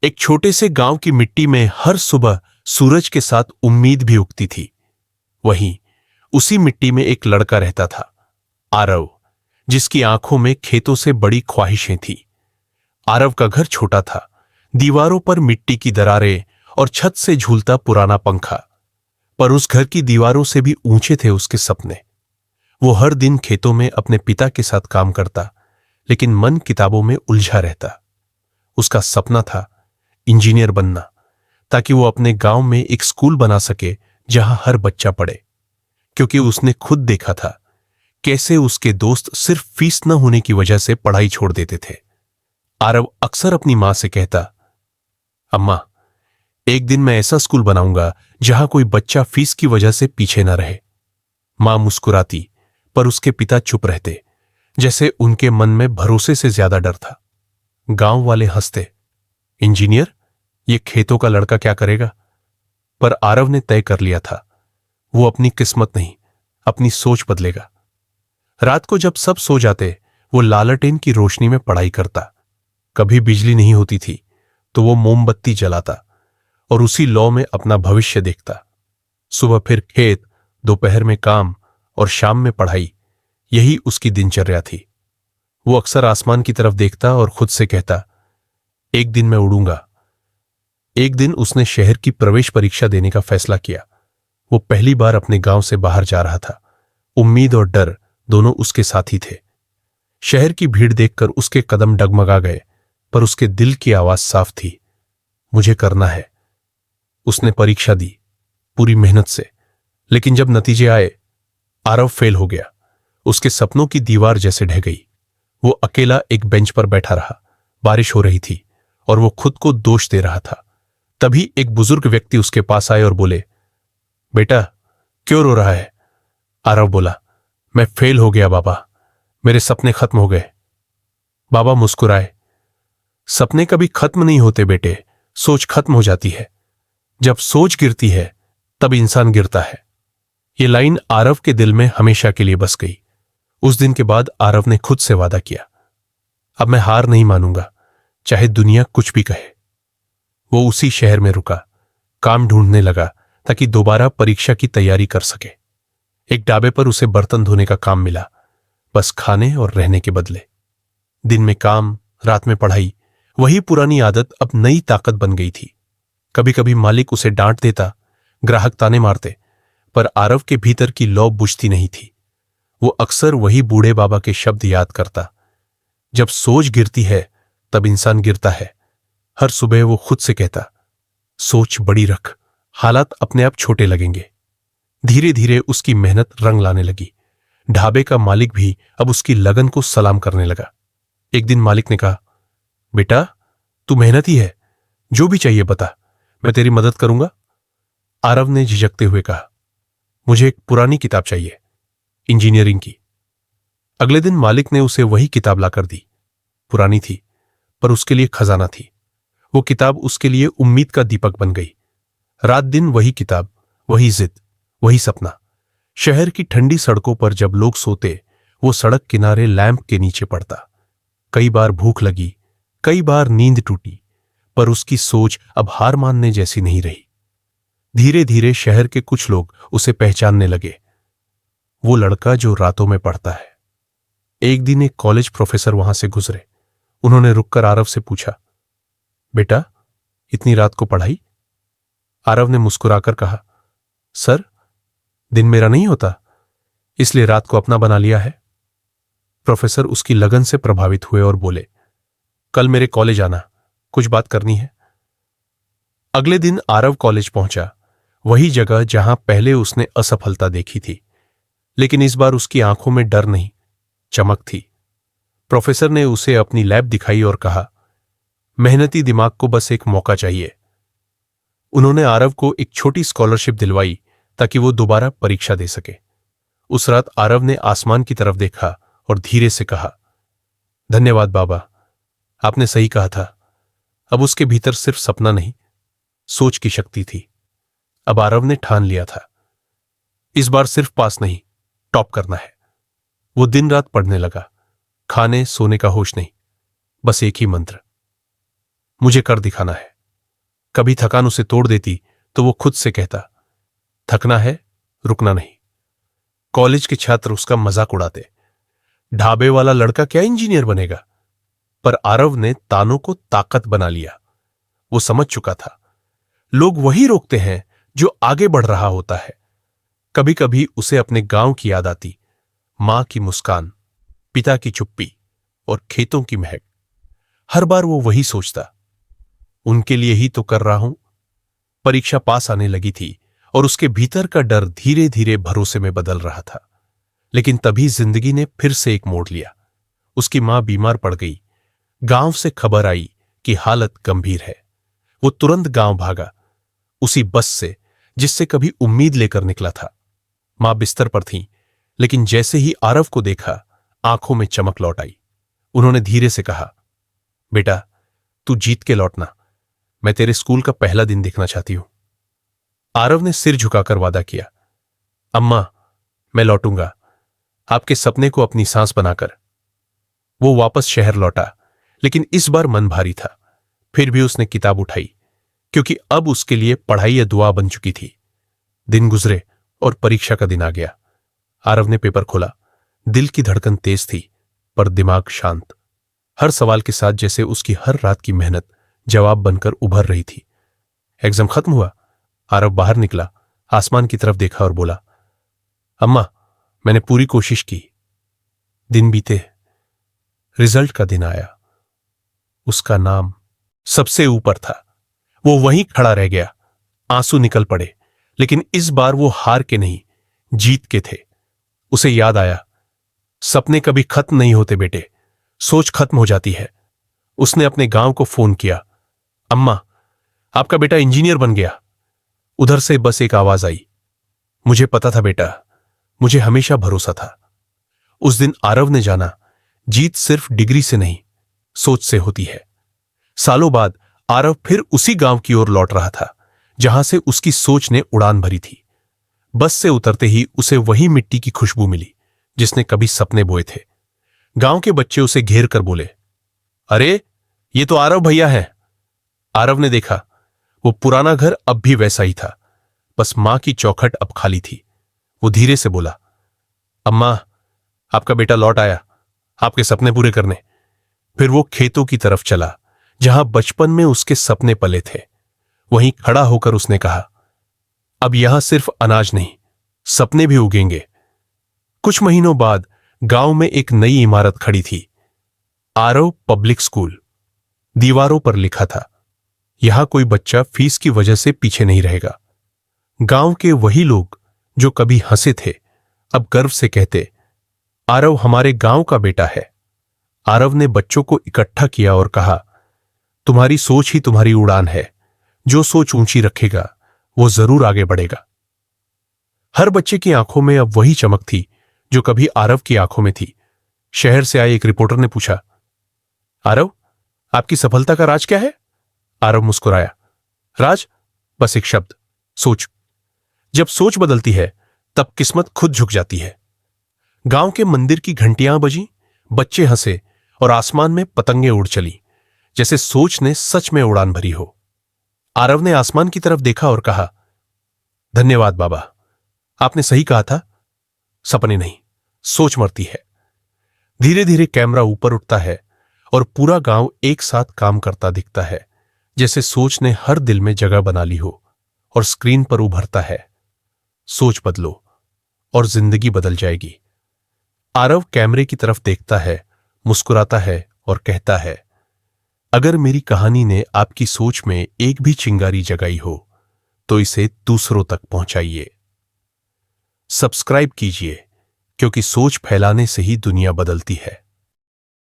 एक छोटे से गांव की मिट्टी में हर सुबह सूरज के साथ उम्मीद भी उगती थी। वहीं उसी मिट्टी में एक लड़का रहता था, आरव, जिसकी आंखों में खेतों से बड़ी ख्वाहिशें थी। आरव का घर छोटा था, दीवारों पर मिट्टी की दरारें और छत से झूलता पुराना पंखा। पर उस घर की दीवारों से भी ऊंचे थे उसके सपने। वो हर दिन खेतों में अपने पिता के साथ काम करता, लेकिन मन किताबों में उलझा रहता। उसका सपना था इंजीनियर बनना, ताकि वो अपने गांव में एक स्कूल बना सके जहां हर बच्चा पढ़े। क्योंकि उसने खुद देखा था कैसे उसके दोस्त सिर्फ फीस न होने की वजह से पढ़ाई छोड़ देते थे। आरव अक्सर अपनी मां से कहता, अम्मा, एक दिन मैं ऐसा स्कूल बनाऊंगा जहां कोई बच्चा फीस की वजह से पीछे न रहे। मां मुस्कुराती, पर उसके पिता चुप रहते, जैसे उनके मन में भरोसे से ज्यादा डर था। गांव वाले हंसते, इंजीनियर, ये खेतों का लड़का क्या करेगा? पर आरव ने तय कर लिया था, वो अपनी किस्मत नहीं, अपनी सोच बदलेगा। रात को जब सब सो जाते, वो लालटेन की रोशनी में पढ़ाई करता। कभी बिजली नहीं होती थी तो वो मोमबत्ती जलाता और उसी लौ में अपना भविष्य देखता। सुबह फिर खेत, दोपहर में काम और शाम में पढ़ाई, यही उसकी दिनचर्या थी। वो अक्सर आसमान की तरफ देखता और खुद से कहता, एक दिन मैं उड़ूंगा। एक दिन उसने शहर की प्रवेश परीक्षा देने का फैसला किया। वो पहली बार अपने गांव से बाहर जा रहा था। उम्मीद और डर दोनों उसके साथी थे। शहर की भीड़ देखकर उसके कदम डगमगा गए, पर उसके दिल की आवाज साफ थी, मुझे करना है। उसने परीक्षा दी, पूरी मेहनत से, लेकिन जब नतीजे आए, आरव फेल हो गया। उसके सपनों की दीवार जैसे ढह गई। वो अकेला एक बेंच पर बैठा रहा। बारिश हो रही थी और वो खुद को दोष दे रहा था। तभी एक बुजुर्ग व्यक्ति उसके पास आए और बोले, बेटा, क्यों रो रहा है? आरव बोला, मैं फेल हो गया बाबा, मेरे सपने खत्म हो गए। बाबा मुस्कुराए, सपने कभी खत्म नहीं होते बेटे, सोच खत्म हो जाती है। जब सोच गिरती है तब इंसान गिरता है। ये लाइन आरव के दिल में हमेशा के लिए बस गई। उस दिन के बाद आरव ने खुद से वादा किया, अब मैं हार नहीं मानूंगा, चाहे दुनिया कुछ भी कहे। वो उसी शहर में रुका, काम ढूंढने लगा ताकि दोबारा परीक्षा की तैयारी कर सके। एक ढाबे पर उसे बर्तन धोने का काम मिला, बस खाने और रहने के बदले। दिन में काम, रात में पढ़ाई, वही पुरानी आदत अब नई ताकत बन गई थी। कभी कभी मालिक उसे डांट देता, ग्राहक ताने मारते, पर आरव के भीतर की लौ बुझती नहीं थी। वो अक्सर वही बूढ़े बाबा के शब्द याद करता, जब सोच गिरती है तब इंसान गिरता है। हर सुबह वो खुद से कहता, सोच बड़ी रख, हालात अपने आप छोटे लगेंगे। धीरे धीरे उसकी मेहनत रंग लाने लगी। ढाबे का मालिक भी अब उसकी लगन को सलाम करने लगा। एक दिन मालिक ने कहा, बेटा, तू मेहनती है, जो भी चाहिए बता, मैं तेरी मदद करूंगा। आरव ने झिझकते हुए कहा, मुझे एक पुरानी किताब चाहिए, इंजीनियरिंग की। अगले दिन मालिक ने उसे वही किताब लाकर दी। पुरानी थी, पर उसके लिए खजाना थी। वो किताब उसके लिए उम्मीद का दीपक बन गई। रात दिन वही किताब, वही जिद, वही सपना। शहर की ठंडी सड़कों पर जब लोग सोते, वो सड़क किनारे लैंप के नीचे पड़ता। कई बार भूख लगी, कई बार नींद टूटी, पर उसकी सोच अब हार मानने जैसी नहीं रही। धीरे धीरे शहर के कुछ लोग उसे पहचानने लगे, वो लड़का जो रातों में पढ़ता है। एक दिन एक कॉलेज प्रोफेसर वहां से गुजरे। उन्होंने रुककर आरव से पूछा, बेटा, इतनी रात को पढ़ाई? आरव ने मुस्कुराकर कहा, सर, दिन मेरा नहीं होता, इसलिए रात को अपना बना लिया है। प्रोफेसर उसकी लगन से प्रभावित हुए और बोले, कल मेरे कॉलेज आना, कुछ बात करनी है। अगले दिन आरव कॉलेज पहुंचा, वही जगह जहां पहले उसने असफलता देखी थी, लेकिन इस बार उसकी आंखों में डर नहीं, चमक थी। प्रोफेसर ने उसे अपनी लैब दिखाई और कहा, मेहनती दिमाग को बस एक मौका चाहिए। उन्होंने आरव को एक छोटी स्कॉलरशिप दिलवाई ताकि वो दोबारा परीक्षा दे सके। उस रात आरव ने आसमान की तरफ देखा और धीरे से कहा, धन्यवाद बाबा, आपने सही कहा था। अब उसके भीतर सिर्फ सपना नहीं, सोच की शक्ति थी। अब आरव ने ठान लिया था, इस बार सिर्फ पास नहीं, टॉप करना है। वो दिन रात पढ़ने लगा, खाने सोने का होश नहीं, बस एक ही मंत्र, मुझे कर दिखाना है। कभी थकान उसे तोड़ देती तो वो खुद से कहता, थकना है, रुकना नहीं। कॉलेज के छात्र उसका मजाक उड़ाते, ढाबे वाला लड़का क्या इंजीनियर बनेगा। पर आरव ने तानों को ताकत बना लिया। वो समझ चुका था, लोग वही रोकते हैं जो आगे बढ़ रहा होता है। कभी कभी उसे अपने गांव की याद आती, मां की मुस्कान, पिता की चुप्पी और खेतों की महक। हर बार वो वही सोचता, उनके लिए ही तो कर रहा हूं। परीक्षा पास आने लगी थी और उसके भीतर का डर धीरे धीरे भरोसे में बदल रहा था। लेकिन तभी जिंदगी ने फिर से एक मोड़ लिया। उसकी मां बीमार पड़ गई। गांव से खबर आई कि हालत गंभीर है। वो तुरंत गांव भागा, उसी बस से जिससे कभी उम्मीद लेकर निकला था। मां बिस्तर पर थीं, लेकिन जैसे ही आरव को देखा, आंखों में चमक लौट आई। उन्होंने धीरे से कहा, बेटा, तू जीत के लौटना। मैं तेरे स्कूल का पहला दिन देखना चाहती हूं। आरव ने सिर झुकाकर वादा किया, अम्मा, मैं लौटूंगा, आपके सपने को अपनी सांस बनाकर। वो वापस शहर लौटा, लेकिन इस बार मन भारी था। फिर भी उसने किताब उठाई, क्योंकि अब उसके लिए पढ़ाई या दुआ बन चुकी थी। दिन गुजरे और परीक्षा का दिन आ गया। आरव ने पेपर खोला। दिल की धड़कन तेज थी, पर दिमाग शांत। हर सवाल के साथ जैसे उसकी हर रात की मेहनत जवाब बनकर उभर रही थी। एग्जाम खत्म हुआ। आरव बाहर निकला, आसमान की तरफ देखा और बोला, अम्मा, मैंने पूरी कोशिश की। दिन बीते, रिजल्ट का दिन आया। उसका नाम सबसे ऊपर था। वो वहीं खड़ा रह गया। आंसू निकल पड़े, लेकिन इस बार वो हार के नहीं, जीत के थे। उसे याद आया, सपने कभी खत्म नहीं होते बेटे, सोच खत्म हो जाती है। उसने अपने गांव को फोन किया, अम्मा, आपका बेटा इंजीनियर बन गया। उधर से बस एक आवाज आई, मुझे पता था बेटा, मुझे हमेशा भरोसा था। उस दिन आरव ने जाना, जीत सिर्फ डिग्री से नहीं, सोच से होती है। सालों बाद आरव फिर उसी गांव की ओर लौट रहा था, जहां से उसकी सोच ने उड़ान भरी थी। बस से उतरते ही उसे वही मिट्टी की खुशबू मिली जिसने कभी सपने बोए थे। गांव के बच्चे उसे घेर कर बोले, अरे, ये तो आरव भैया हैं। आरव ने देखा, वो पुराना घर अब भी वैसा ही था, बस मां की चौखट अब खाली थी। वो धीरे से बोला, अम्मा, आपका बेटा लौट आया, आपके सपने पूरे करने। फिर वो खेतों की तरफ चला, जहां बचपन में उसके सपने पले थे। वहीं खड़ा होकर उसने कहा, अब यहां सिर्फ अनाज नहीं, सपने भी उगेंगे। कुछ महीनों बाद गांव में एक नई इमारत खड़ी थी, आरव पब्लिक स्कूल। दीवारों पर लिखा था, यहां कोई बच्चा फीस की वजह से पीछे नहीं रहेगा। गांव के वही लोग जो कभी हंसे थे, अब गर्व से कहते, आरव हमारे गांव का बेटा है। आरव ने बच्चों को इकट्ठा किया और कहा, तुम्हारी सोच ही तुम्हारी उड़ान है। जो सोच ऊंची रखेगा वो जरूर आगे बढ़ेगा। हर बच्चे की आंखों में अब वही चमक थी जो कभी आरव की आंखों में थी। शहर से आए एक रिपोर्टर ने पूछा, आरव, आपकी सफलता का राज क्या है? आरव मुस्कुराया, राज? बस एक शब्द, सोच। जब सोच बदलती है तब किस्मत खुद झुक जाती है। गांव के मंदिर की घंटियां बजी, बच्चे हंसे और आसमान में पतंगे उड़ चली, जैसे सोच ने सच में उड़ान भरी हो। आरव ने आसमान की तरफ देखा और कहा, धन्यवाद बाबा, आपने सही कहा था, सपने नहीं, सोच मरती है। धीरे धीरे कैमरा ऊपर उठता है और पूरा गांव एक साथ काम करता दिखता है, जैसे सोच ने हर दिल में जगह बना ली हो। और स्क्रीन पर उभरता है, सोच बदलो और जिंदगी बदल जाएगी। आरव कैमरे की तरफ देखता है, मुस्कुराता है और कहता है, अगर मेरी कहानी ने आपकी सोच में एक भी चिंगारी जगाई हो तो इसे दूसरों तक पहुंचाइए। सब्सक्राइब कीजिए, क्योंकि सोच फैलाने से ही दुनिया बदलती है।